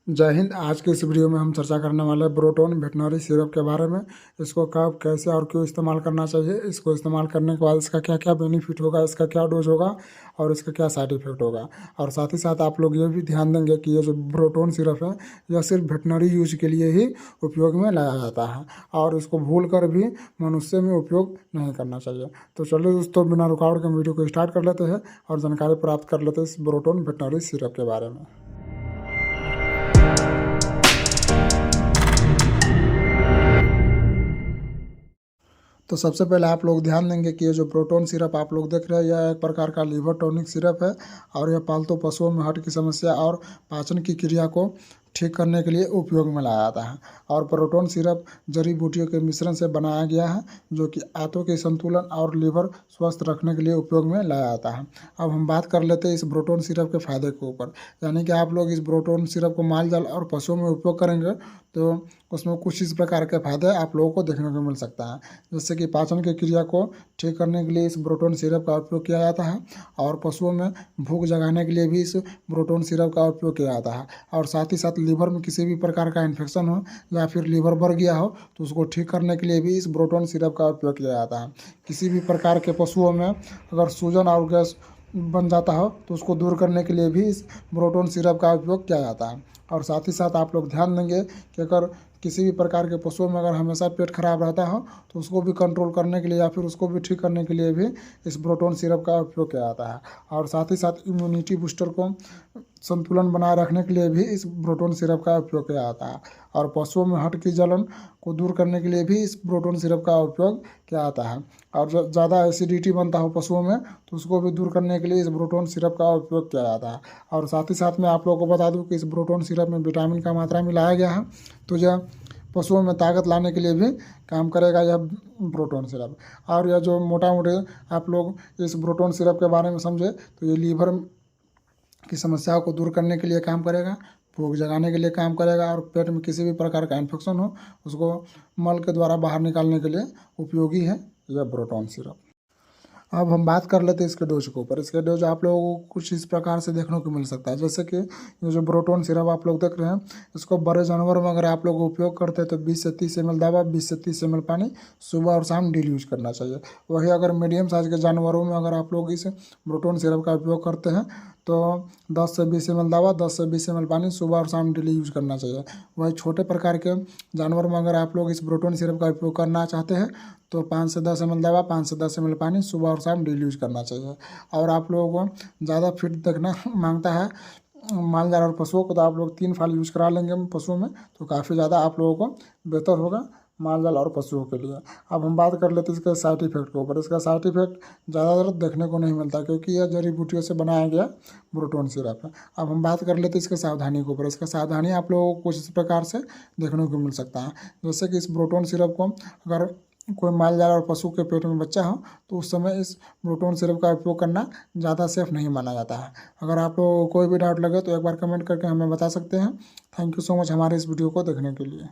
जय हिंद। आज के इस वीडियो में हम चर्चा करने वाले हैं ब्रोटोन वेटनरी सिरप के बारे में। इसको कब, कैसे और क्यों इस्तेमाल करना चाहिए, इसको इस्तेमाल करने के बाद इसका क्या क्या बेनिफिट होगा, इसका क्या डोज होगा और इसका क्या साइड इफेक्ट होगा। और साथ ही साथ आप लोग ये भी ध्यान देंगे कि ये जो ब्रोटोन सिरप है यह सिर्फ वेटनरी यूज के लिए ही उपयोग में लाया जाता है और इसको भूल कर भी मनुष्य में उपयोग नहीं करना चाहिए। तो चलिए दोस्तों, बिना रुकावट के वीडियो को स्टार्ट कर लेते हैं और जानकारी प्राप्त कर लेते हैं इस ब्रोटोन वेटनरी सिरप के बारे में। तो सबसे पहले आप लोग ध्यान देंगे कि ये जो प्रोटोन सिरप आप लोग देख रहे हैं यह एक प्रकार का लीवर टॉनिक सिरप है और यह पालतू पशुओं में हार्ट की समस्या और पाचन की क्रिया को ठीक करने के लिए उपयोग में लाया जाता है। और प्रोटोन सिरप जड़ी बूटियों के मिश्रण से बनाया गया है जो कि आंतों के संतुलन और लीवर स्वस्थ रखने के लिए उपयोग में लाया जाता है। अब हम बात कर लेते हैं इस प्रोटोन सिरप के फायदे के ऊपर। यानी कि आप लोग इस प्रोटोन सिरप को माल जाल और पशुओं में उपयोग करेंगे तो उसमें कुछ इस प्रकार के फायदे आप लोगों को देखने को मिल सकता है। जैसे कि पाचन की क्रिया को ठीक करने के लिए इस प्रोटोन सिरप का उपयोग किया जाता है और पशुओं में भूख जगाने के लिए भी इस प्रोटोन सिरप का उपयोग किया जाता है। और साथ ही साथ लीवर में किसी भी प्रकार का इन्फेक्शन हो या फिर लीवर बढ़ गया हो तो उसको ठीक करने के लिए भी इस प्रोटोन सिरप का उपयोग किया जाता है। किसी भी प्रकार के पशुओं में अगर सूजन और गैस बन जाता हो तो उसको दूर करने के लिए भी इस प्रोटोन सिरप का उपयोग किया जाता है। और साथ ही साथ आप लोग ध्यान देंगे कि अगर किसी भी प्रकार के पशुओं में अगर हमेशा पेट खराब रहता हो तो उसको भी कंट्रोल करने के लिए या फिर उसको भी ठीक करने के लिए भी इस प्रोटोन सिरप का उपयोग किया जाता है। और साथ ही साथ इम्यूनिटी बूस्टर को संतुलन बनाए रखने के लिए भी इस प्रोटोन सिरप का उपयोग किया जाता है। और पशुओं में हट की जलन को दूर करने के लिए भी इस प्रोटोन सिरप का उपयोग किया जाता है। और जो ज़्यादा एसिडिटी बनता हो पशुओं में तो उसको भी दूर करने के लिए इस प्रोटोन सिरप का उपयोग किया जाता है। और साथ ही साथ मैं आप लोगों को बता दूं कि इस प्रोटोन सिरप में विटामिन का मात्रा मिलाया गया है तो यह पशुओं में ताकत लाने के लिए भी काम करेगा यह प्रोटोन सिरप। और यह जो मोटा मोटे आप लोग इस प्रोटोन सिरप के बारे में समझे तो ये लीवर की समस्याओं को दूर करने के लिए काम करेगा, भूख जगाने के लिए काम करेगा और पेट में किसी भी प्रकार का इन्फेक्शन हो उसको मल के द्वारा बाहर निकालने के लिए उपयोगी है यह प्रोटोन सिरप। अब हम बात कर लेते हैं इसके डोज के ऊपर। इसके डोज आप लोगों को कुछ इस प्रकार से देखने को मिल सकता है। जैसे कि ये जो प्रोटोन सिरप आप लोग देख रहे हैं इसको बड़े जानवर में अगर आप लोग उपयोग करते हैं तो 20 से 30 ml दवा, 20 से 30 ml पानी सुबह और शाम डेली यूज करना चाहिए। वही अगर मीडियम साइज़ के जानवरों में अगर आप लोग इस प्रोटोन सिरप का उपयोग करते हैं तो 10 से 20 ml दवा, 10 से 20 ml पानी सुबह और शाम डेली यूज करना चाहिए। वही छोटे प्रकार के जानवर में अगर आप लोग इस प्रोटोन सिरप का उपयोग करना चाहते हैं तो 5 से 10 ml दवा, 5 से 10 ml पानी सुबह और शाम डेली यूज करना चाहिए। और आप लोगों को ज़्यादा फिट देखना मांगता है माल जाल और पशुओं को तो आप लोग 3 फाल यूज करा लेंगे पशुओं में तो काफ़ी ज़्यादा आप लोगों को बेहतर होगा माल जाल और पशुओं के लिए। अब हम बात कर लेते हैं इसके साइड इफेक्ट के ऊपर। इसका साइड इफेक्ट ज़्यादातर देखने को नहीं मिलता क्योंकि यह जड़ी बूटियों से बनाया गया प्रोटोन सिरप है। अब हम बात कर लेते हैं इसके सावधानी के ऊपर। इसका सावधानी आप लोगों को कुछ इस प्रकार से देखने को मिल सकता है। जैसे कि इस प्रोटोन सिरप को अगर कोई माल जाल और पशु के पेट में बच्चा हो तो उस समय इस प्रोटोन सिरप का उपयोग करना ज़्यादा सेफ नहीं माना जाता है। अगर आप लोगों को कोई भी डाउट लगे तो एक बार कमेंट करके हमें बता सकते हैं। थैंक यू सो मच हमारे इस वीडियो को देखने के लिए।